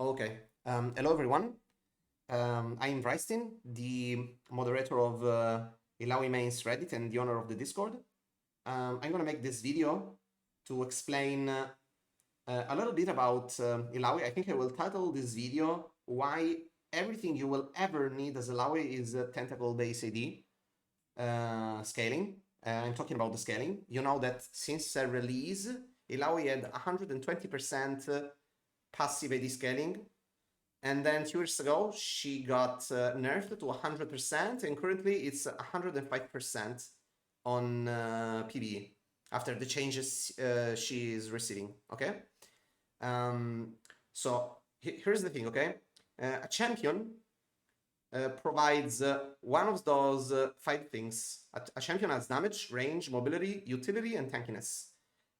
Okay. Hello, everyone. I'm Rystin, the moderator of illaoi Main's Reddit and the owner of the Discord. I'm going to make this video to explain a little bit about illaoi. I think I will title this video Why Everything You Will Ever Need as illaoi is Tentacle-based tAD scaling. I'm talking about the scaling. You know that since release, illaoi had 120% passive AD scaling. And then 2 years ago, she got nerfed to 100%, and currently it's 105% on PvE after the changes she is receiving. Okay, so here's the thing. Okay, a champion provides one of those 5 things. A champion has damage, range, mobility, utility, and tankiness.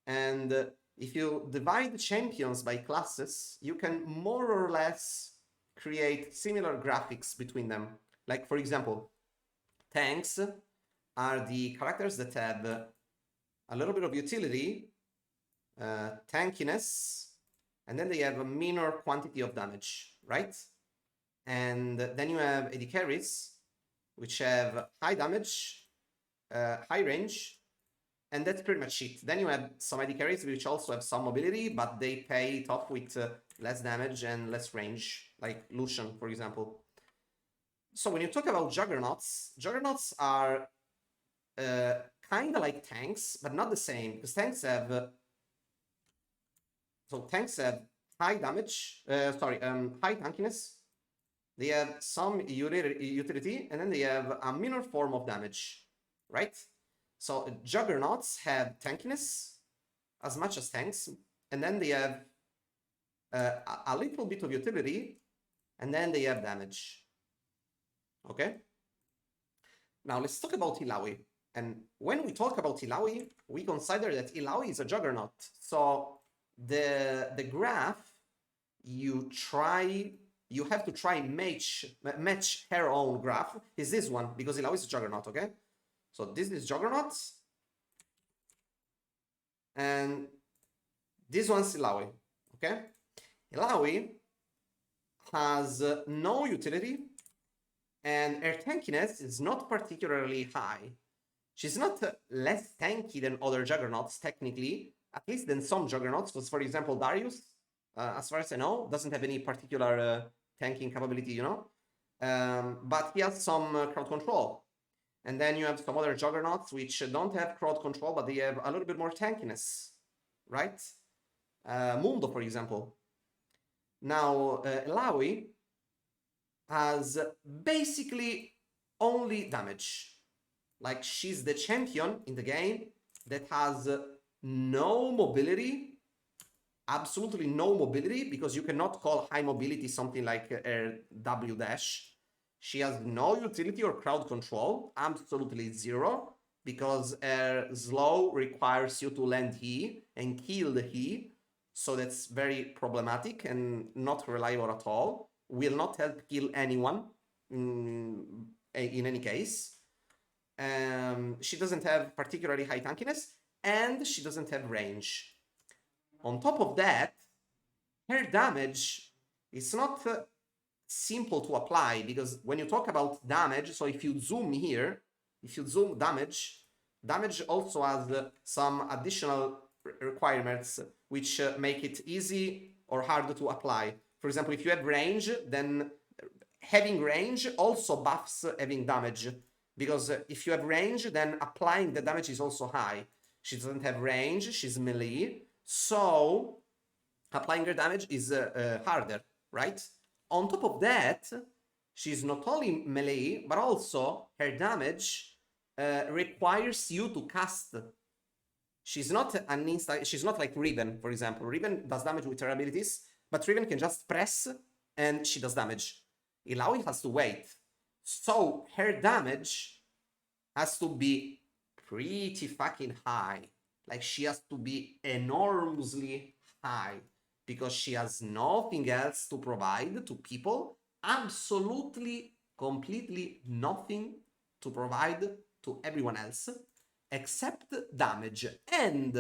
And if you divide the champions by classes, you can more or less create similar graphics between them. Like, for example, tanks are the characters that have a little bit of utility, tankiness, and then they have a minor quantity of damage, right? And then you have AD carries, which have high damage, high range, and that's pretty much it. Then you have some AD carries which also have some mobility, but they pay it off with less damage and less range, like Lucian, for example. So when you talk about juggernauts, juggernauts are kind of like tanks, but not the same, because tanks have high damage, high tankiness. They have some utility, and then they have a minor form of damage, right? So juggernauts have tankiness as much as tanks, and then they have a little bit of utility, and then they have damage. Okay? Now let's talk about illaoi. And when we talk about illaoi, we consider that illaoi is a juggernaut. So the graph you have to try match her own graph is this one, because illaoi is a juggernaut, okay? So this is juggernaut, and this one's illaoi, okay? illaoi has no utility, and her tankiness is not particularly high. She's not less tanky than other juggernauts, technically, at least than some juggernauts, because, for example, Darius, as far as I know, doesn't have any particular tanking capability, you know? But he has some crowd control. And then you have some other juggernauts which don't have crowd control, but they have a little bit more tankiness, right? Mundo, for example. Now, illaoi has basically only damage. Like, she's the champion in the game that has no mobility, absolutely no mobility, because you cannot call high mobility something like W dash. She has no utility or crowd control, absolutely zero, because her slow requires you to land E and kill the E, so that's very problematic and not reliable at all. Will not help kill anyone in any case. She doesn't have particularly high tankiness, and she doesn't have range. On top of that, her damage is not simple to apply, because when you talk about damage, so if you zoom here, if you zoom damage also has some additional requirements which make it easy or hard to apply. For example, if you have range, then having range also buffs having damage, because if you have range, then applying the damage is also high. She doesn't have range, she's melee, so applying her damage is harder, right? On top of that, she's not only melee, but also her damage requires you to cast. She's not she's not like Riven, for example. Riven does damage with her abilities, but Riven can just press and she does damage. illaoi has to wait. So her damage has to be pretty fucking high. Like, she has to be enormously high, because she has nothing else to provide to people, absolutely, completely nothing to provide to everyone else, except damage. And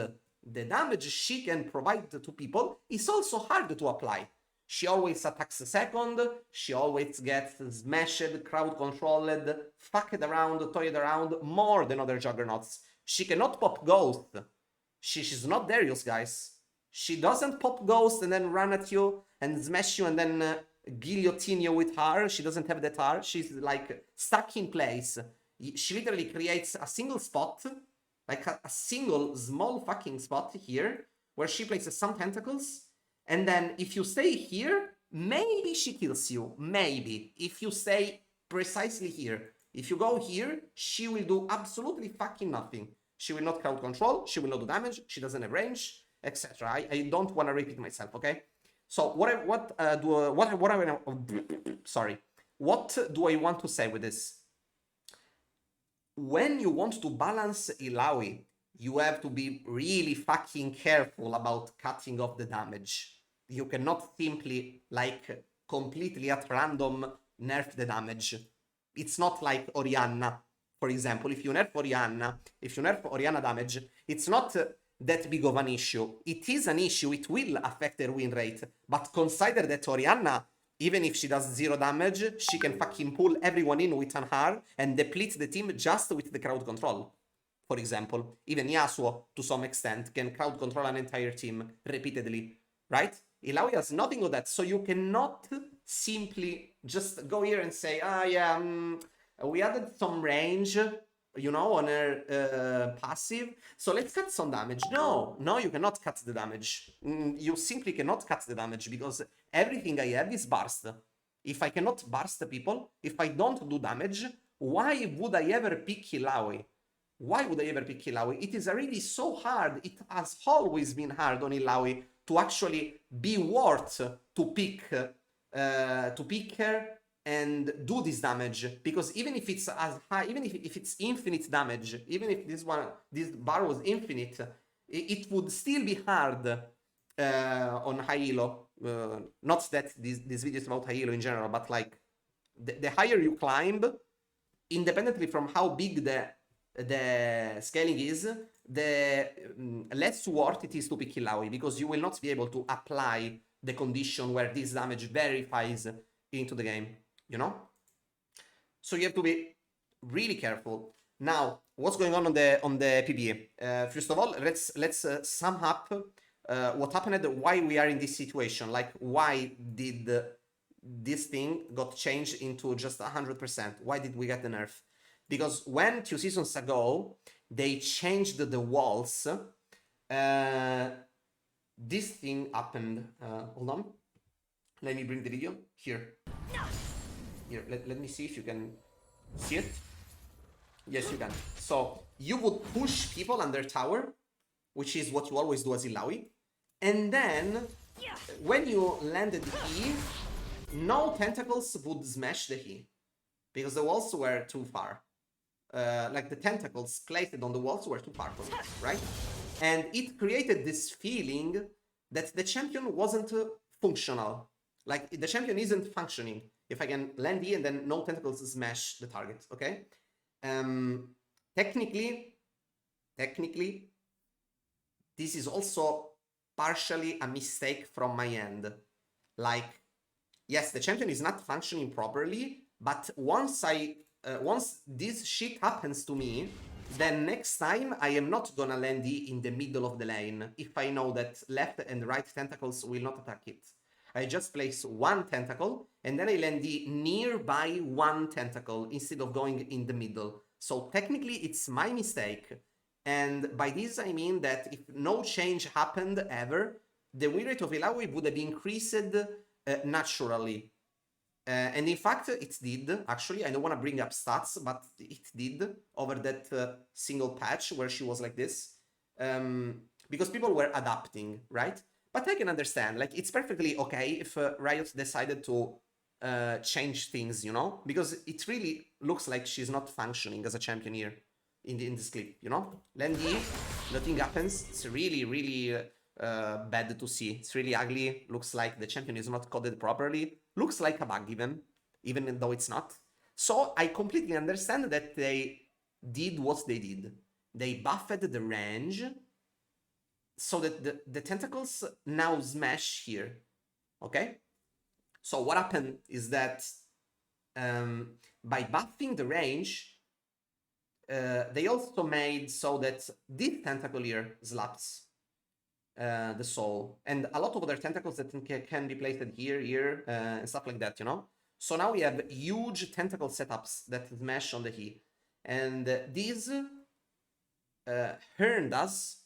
the damage she can provide to people is also hard to apply. She always attacks a second, she always gets smashed, crowd controlled, fucked around, toyed around more than other juggernauts. She cannot pop Ghost. She's not Darius, guys. She doesn't pop Ghost and then run at you and smash you and then guillotine you with her. She doesn't have that R. She's like stuck in place. She literally creates a single spot, like a single small fucking spot here, where she places some tentacles. And then if you stay here, maybe she kills you. Maybe. If you stay precisely here. If you go here, she will do absolutely fucking nothing. She will not crowd control. She will not do damage. She doesn't have range, etc. I don't want to repeat myself, okay? So what do I want to say with this? When you want to balance illaoi, you have to be really fucking careful about cutting off the damage. You cannot simply, like, completely at random nerf the damage. It's not like Orianna, for example. If you nerf Orianna damage, it's not that big of an issue. It is an issue, it will affect their win rate, but consider that Orianna, even if she does 0 damage, she can fucking pull everyone in with an R and deplete the team just with the crowd control. For example, even Yasuo, to some extent, can crowd control an entire team repeatedly, right? illaoi has nothing of that, so you cannot simply just go here and say, we added some range, you know, on her passive, so let's cut some damage. No, you cannot cut the damage. You simply cannot cut the damage, because everything I have is burst. If I cannot burst people, if I don't do damage, why would I ever pick illaoi? Why would I ever pick illaoi? It is really so hard. It has always been hard on illaoi to actually be worth to pick her and do this damage, because even if it's as high, even if it's infinite damage, even if this bar was infinite, it would still be hard on high elo. Not that this video is about high elo in general, but like the higher you climb, independently from how big the scaling is, the less worth it is to pick illaoi, because you will not be able to apply the condition where this damage verifies into the game, you know? So you have to be really careful. Now, what's going on the PBE? First of all, let's sum up what happened, why we are in this situation. Like, why did this thing got changed into just 100%? Why did we get the nerf? Because when 2 seasons ago they changed the walls, this thing happened. Hold on, let me bring the video here. Let me see if you can see it. Yes, you can. So you would push people under tower, which is what you always do as illaoi, and then when you landed E, no tentacles would smash the E, because the walls were too far. Like the tentacles placed on the walls were too far from it, right? And it created this feeling that the champion wasn't functional. Like, the champion isn't functioning if I can land E and then no tentacles smash the target, okay? Technically, this is also partially a mistake from my end. Like, yes, the champion is not functioning properly, but once this shit happens to me, then next time I am not gonna land E in the middle of the lane if I know that left and right tentacles will not attack it. I just place one tentacle and then I land E nearby one tentacle instead of going in the middle. So technically it's my mistake. And by this I mean that if no change happened ever, the win rate of illaoi would have increased naturally. And in fact, it did, actually. I don't want to bring up stats, but it did over that single patch where she was like this. Because people were adapting, right? But I can understand, like, it's perfectly okay if Riot decided to change things, you know? Because it really looks like she's not functioning as a champion here in this clip, you know? Land E, nothing happens. It's really, really bad to see. It's really ugly. Looks like the champion is not coded properly. Looks like a bug even though it's not. So I completely understand that they did what they did. They buffed the range so that the tentacles now smash here, okay? So what happened is that by buffing the range, they also made so that this tentacle here slaps the soul, and a lot of other tentacles that can be placed here, and stuff like that, you know? So now we have huge tentacle setups that smash on the he. And these earned us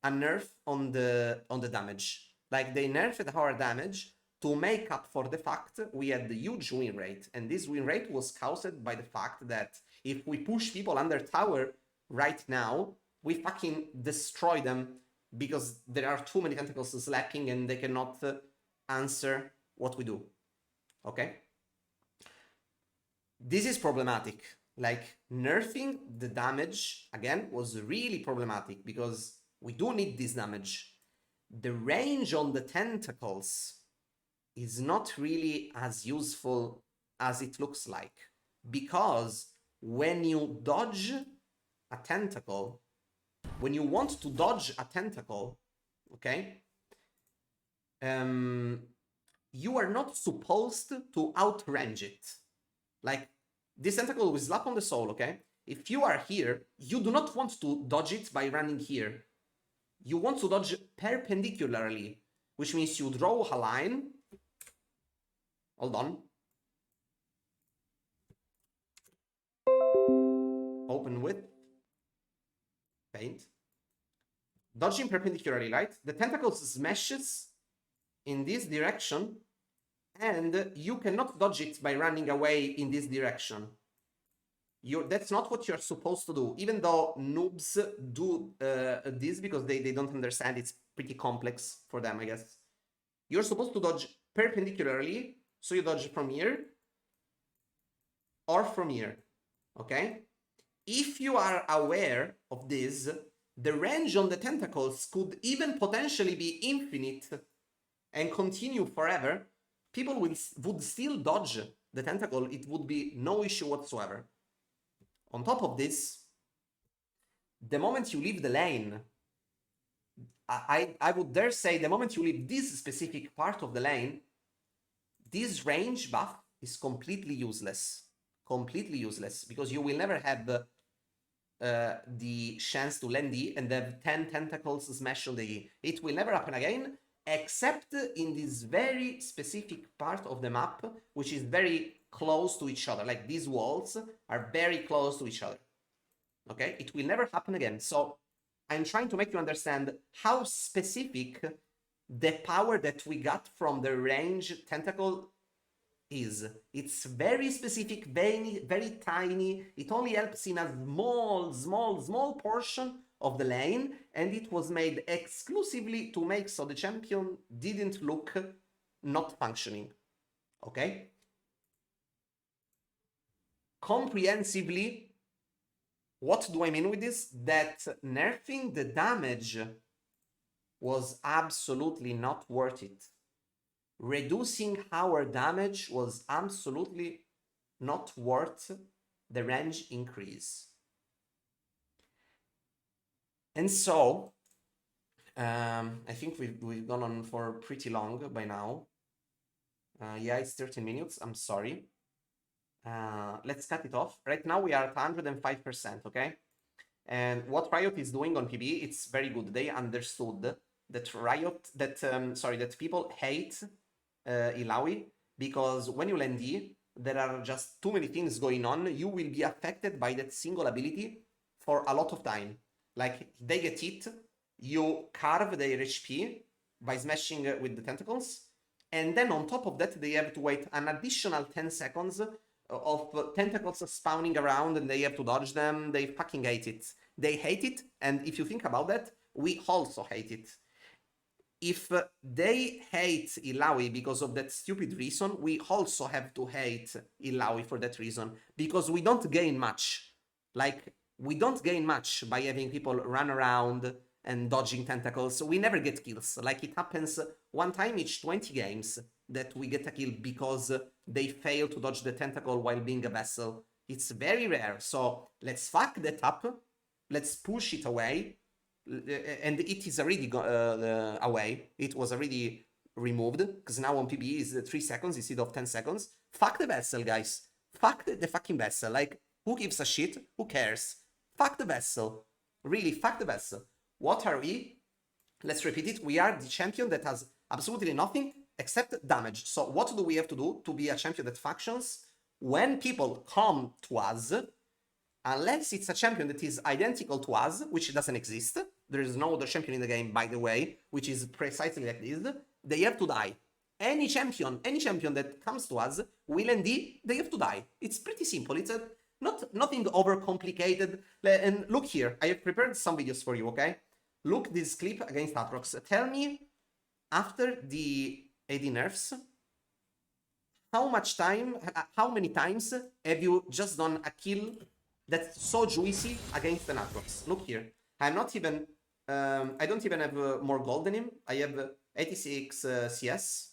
a nerf on the damage. Like they nerfed our damage to make up for the fact we had the huge win rate. And this win rate was caused by the fact that if we push people under tower right now, we fucking destroy them because there are too many tentacles slapping and they cannot answer what we do. Okay? This is problematic. Like nerfing the damage again was really problematic because we do need this damage. The range on the tentacles is not really as useful as it looks like, because when you dodge a tentacle, when you want to dodge a tentacle, okay, you are not supposed to outrange it. Like this tentacle will slap on the soul, okay? If you are here, you do not want to dodge it by running here. You want to dodge perpendicularly, which means you draw a line. Hold on. Open with paint. Dodging perpendicularly, right? The tentacle smashes in this direction, and you cannot dodge it by running away in this direction. That's not what you're supposed to do, even though noobs do this because they don't understand. It's pretty complex for them, I guess. You're supposed to dodge perpendicularly, so you dodge from here or from here, okay? If you are aware of this, the range on the tentacles could even potentially be infinite and continue forever. People would still dodge the tentacle. It would be no issue whatsoever. On top of this, the moment you leave the lane, I would dare say the moment you leave this specific part of the lane, this range buff is completely useless. Completely useless, because you will never have the chance to land D and have 10 tentacles smash on the E. It will never happen again, except in this very specific part of the map, which is very close to each other. Like these walls are very close to each other. Okay, it will never happen again. So I'm trying to make you understand how specific the power that we got from the range tentacle is. It's very specific, very, very tiny. It only helps in a small portion of the lane, and it was made exclusively to make so the champion didn't look not functioning. Okay? Comprehensively, what do I mean with this? That nerfing the damage was absolutely not worth it. Reducing our damage was absolutely not worth the range increase. And so, I think we've gone on for pretty long by now. Yeah, it's 13 minutes. I'm sorry. Let's cut it off. Right now we are at 105%, okay? And what Riot is doing on PB, it's very good. They understood that people hate illaoi, because when you land D, there are just too many things going on. You will be affected by that single ability for a lot of time. Like, they get hit, you carve their HP by smashing with the tentacles, and then on top of that, they have to wait an additional 10 seconds of tentacles spawning around, and they have to dodge them. They fucking hate it. They hate it, and if you think about that, we also hate it. If they hate illaoi because of that stupid reason, we also have to hate illaoi for that reason, because we don't gain much. Like, we don't gain much by having people run around and dodging tentacles. We never get kills. Like, it happens one time each 20 games that we get a kill because they fail to dodge the tentacle while being a vessel. It's very rare. So let's fuck that up. Let's push it away. And it is already away. It was already removed, because now on PBE is 3 seconds instead of 10 seconds. Fuck the vessel, guys. Fuck the fucking vessel. Like, who gives a shit? Who cares? Fuck the vessel. Really, fuck the vessel. What are we? Let's repeat it. We are the champion that has absolutely nothing except damage. So what do we have to do to be a champion that functions? When people come to us, unless it's a champion that is identical to us, which doesn't exist, there is no other champion in the game, by the way, which is precisely like this, they have to die. Any champion that comes to us, will and D, they have to die. It's pretty simple. It's nothing overcomplicated. And look here, I have prepared some videos for you, okay? Look this clip against Atrox. Tell me, after the AD nerfs, how many times have you just done a kill that's so juicy against an Atrox? Look here. I don't even have more gold than him. I have 86 CS,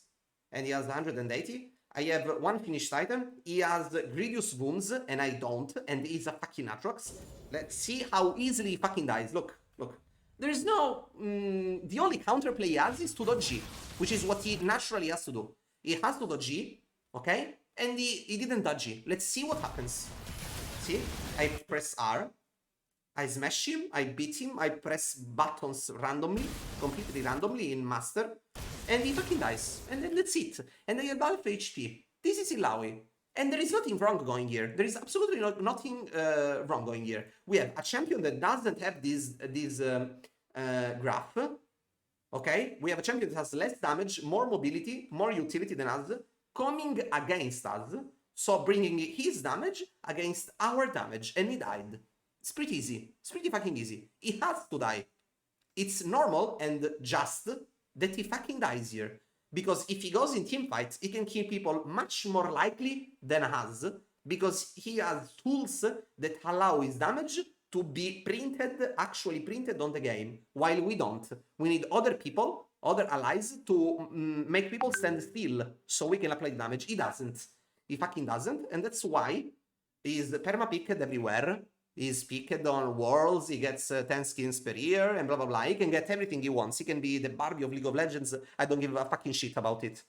and he has 180. I have one finished item. He has Grievous Wounds, and I don't, and he's a fucking Atrox. Let's see how easily he fucking dies. Look. There is no... the only counterplay he has is to dodge G, which is what he naturally has to do. He has to dodge G, okay? And he didn't dodge G. Let's see what happens. See? I press R. I smash him. I beat him. I press buttons randomly, completely randomly in Master. And he fucking dies. And then that's it. And I have half HP. This is illaoi. And there is nothing wrong going here. There is absolutely nothing wrong going here. We have a champion that doesn't have this graph. Okay? We have a champion that has less damage, more mobility, more utility than us, coming against us. So bringing his damage against our damage. And he died. It's pretty easy. It's pretty fucking easy. He has to die. It's normal and just that he fucking dies here. Because if he goes in team fights, he can kill people much more likely than us, because he has tools that allow his damage to be actually printed on the game, while we don't. We need other people, other allies, to make people stand still, so we can apply damage. He doesn't. He fucking doesn't, and that's why he's perma-picked everywhere. He's picked on Worlds, he gets 10 skins per year, and blah blah blah. He can get everything he wants. He can be the Barbie of League of Legends. I don't give a fucking shit about it.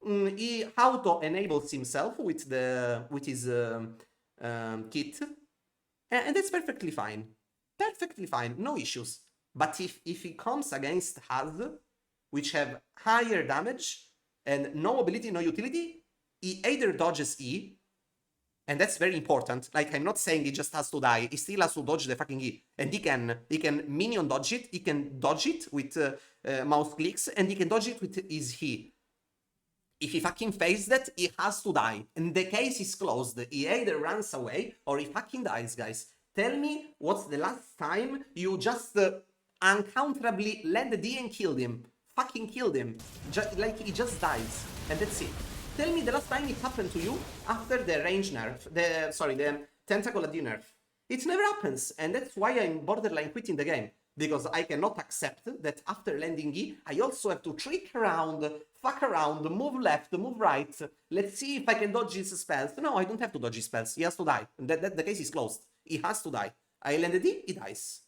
He auto-enables himself with his kit, and that's perfectly fine. Perfectly fine, no issues. But if he comes against us, which have higher damage and no ability, no utility, he either dodges E, and that's very important. Like, I'm not saying he just has to die. He still has to dodge the fucking E. And he can minion dodge it. He can dodge it with mouse clicks. And he can dodge it with his E. If he fucking fails that, he has to die. And the case is closed. He either runs away or he fucking dies, guys. Tell me what's the last time you just uncounterably led the D and killed him. Fucking killed him. Like, he just dies. And that's it. Tell me the last time it happened to you after the range nerf, the tentacle AD nerf. It never happens, and that's why I'm borderline quitting the game. Because I cannot accept that after landing E, I also have to trick around, fuck around, move left, move right. Let's see if I can dodge his spells. No, I don't have to dodge his spells. He has to die. The case is closed. He has to die. I landed E, he dies.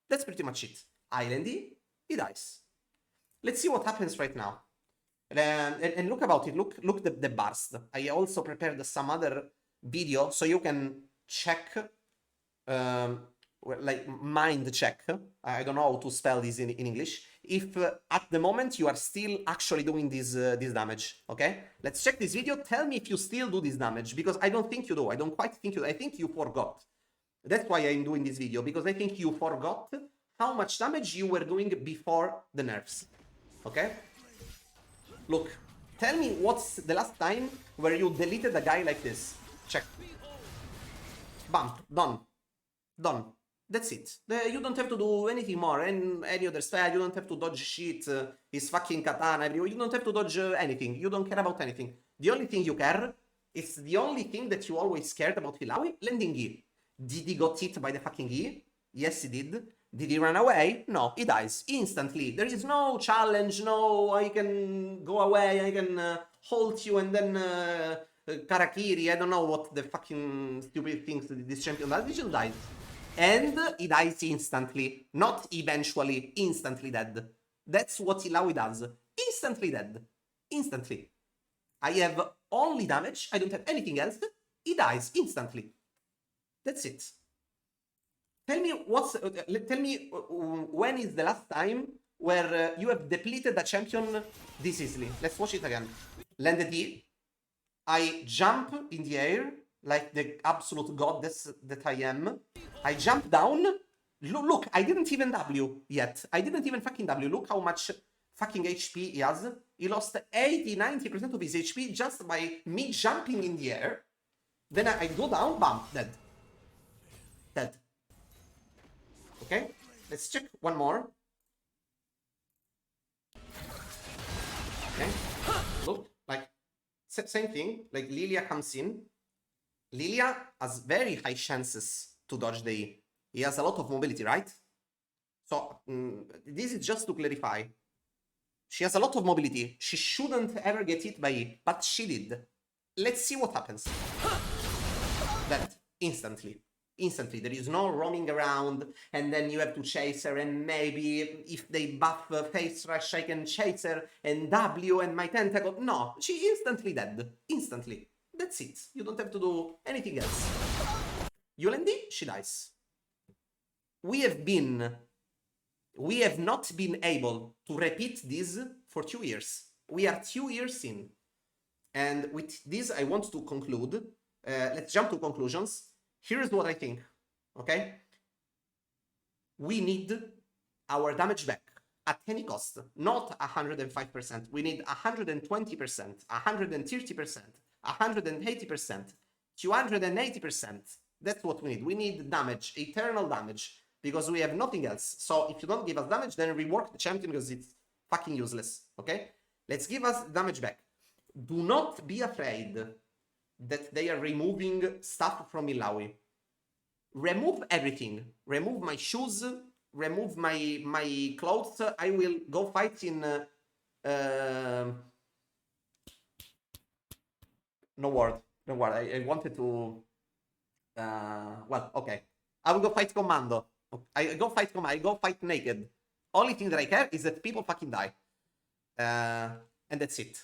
That's pretty much it. I land E, he dies. Let's see what happens right now. And look about it, look the burst. I also prepared some other video so you can check, like mind check. I don't know how to spell this in English. If at the moment you are still actually doing this damage, okay? Let's check this video. Tell me if you still do this damage, because I don't think you do. I don't quite think you do. I think you forgot. That's why I'm doing this video, because I think you forgot how much damage you were doing before the nerfs, okay? Look, tell me what's the last time where you deleted a guy like this. Check. Bam, done. Done. That's it. You don't have to do anything more. And any other spell, you don't have to dodge shit. His fucking katana, everywhere. You don't have to dodge anything. You don't care about anything. The only thing you care is the only thing that you always cared about illaoi, landing E. Did he got hit by the fucking E? Yes, he did. Did he run away? No, he dies instantly. There is no challenge, no, I can go away, I can hold you and then Karakiri, I don't know what the fucking stupid things this champion does. He just dies. And he dies instantly. Not eventually, instantly dead. That's what illaoi does. Instantly dead. instantly. I have only damage, I don't have anything else, he dies instantly. That's it. Tell me when is the last time where you have depleted a champion this easily. Let's watch it again. Landed E. I jump in the air like the absolute goddess that I am. I jump down. Look, I didn't even W yet. I didn't even fucking W. Look how much fucking HP he has. He lost 80-90% of his HP just by me jumping in the air. Then I go down, bam, dead. Dead. Okay, let's check one more. Okay, look, like, same thing, like Lilia comes in. Lilia has very high chances to dodge the E. He has a lot of mobility, right? So, this is just to clarify. She has a lot of mobility. She shouldn't ever get hit by E, but she did. Let's see what happens. That, instantly. Instantly. There is no roaming around, and then you have to chase her, and maybe if they buff Face Rush, I can chase her, and W, and my tentacle. No, she instantly dead. Instantly. That's it. You don't have to do anything else. Yulendi, she dies. We have not been able to repeat this for 2 years. We are 2 years in. And with this, I want to conclude. Let's jump to conclusions. Here's what I think, okay? We need our damage back at any cost, not 105%. We need 120%, 130%, 180%, 280%. That's what we need. We need damage, eternal damage, because we have nothing else. So if you don't give us damage, then rework the champion because it's fucking useless, okay? Let's give us damage back. Do not be afraid that they are removing stuff from illaoi. Remove everything. Remove my shoes. Remove my clothes. I will go fight in... no word. No word. I wanted to... well, okay. I will go fight Commando. I go fight naked. Only thing that I care is that people fucking die. And that's it.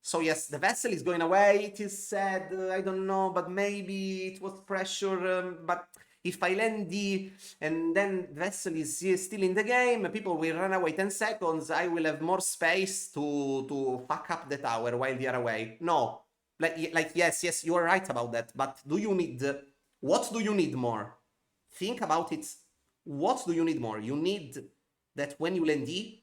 So yes, the vessel is going away. It is sad. I don't know, but maybe it was pressure. But if I land D and then the vessel is still in the game, people will run away 10 seconds. I will have more space to fuck up the tower while they are away. No, like yes, you are right about that. But do you need? What do you need more? Think about it. What do you need more? You need that when you land D,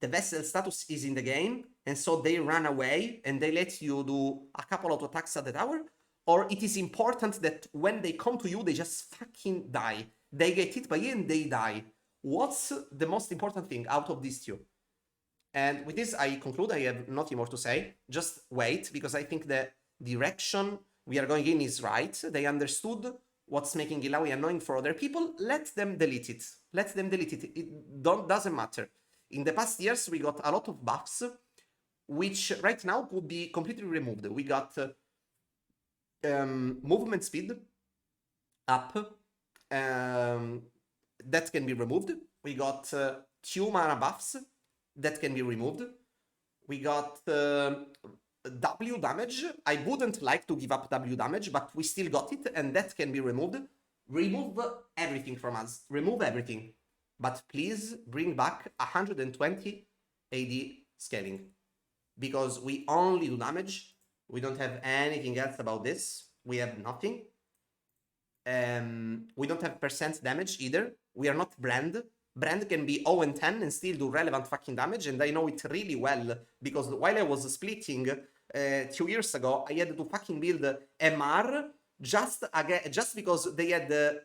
the vessel status is in the game, and so they run away and they let you do a couple of attacks at the tower, or it is important that when they come to you, they just fucking die. They get hit by you and they die. What's the most important thing out of these two? And with this, I conclude. I have nothing more to say. Just wait, because I think the direction we are going in is right. They understood what's making illaoi annoying for other people. Let them delete it. Let them delete it. It doesn't matter. In the past years, we got a lot of buffs, which right now could be completely removed. We got movement speed up, that can be removed. We got 2 mana buffs that can be removed. We got W damage. I wouldn't like to give up W damage, but we still got it, and that can be removed. Remove everything from us. Remove everything. But please bring back 120 AD scaling. Because we only do damage. We don't have anything else about this. We have nothing. We don't have percent damage either. We are not Brand. Brand can be 0 and 10 and still do relevant fucking damage, and I know it really well, because while I was splitting 2 years ago, I had to fucking build MR just because they had the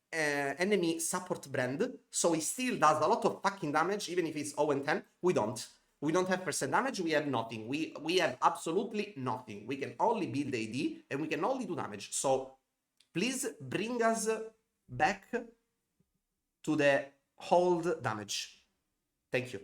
enemy support Brand, so he still does a lot of fucking damage, even if it's 0 and 10. We don't. We don't have percent damage, we have nothing. We have absolutely nothing. We can only build AD, and we can only do damage. So, please bring us back to the hold damage. Thank you.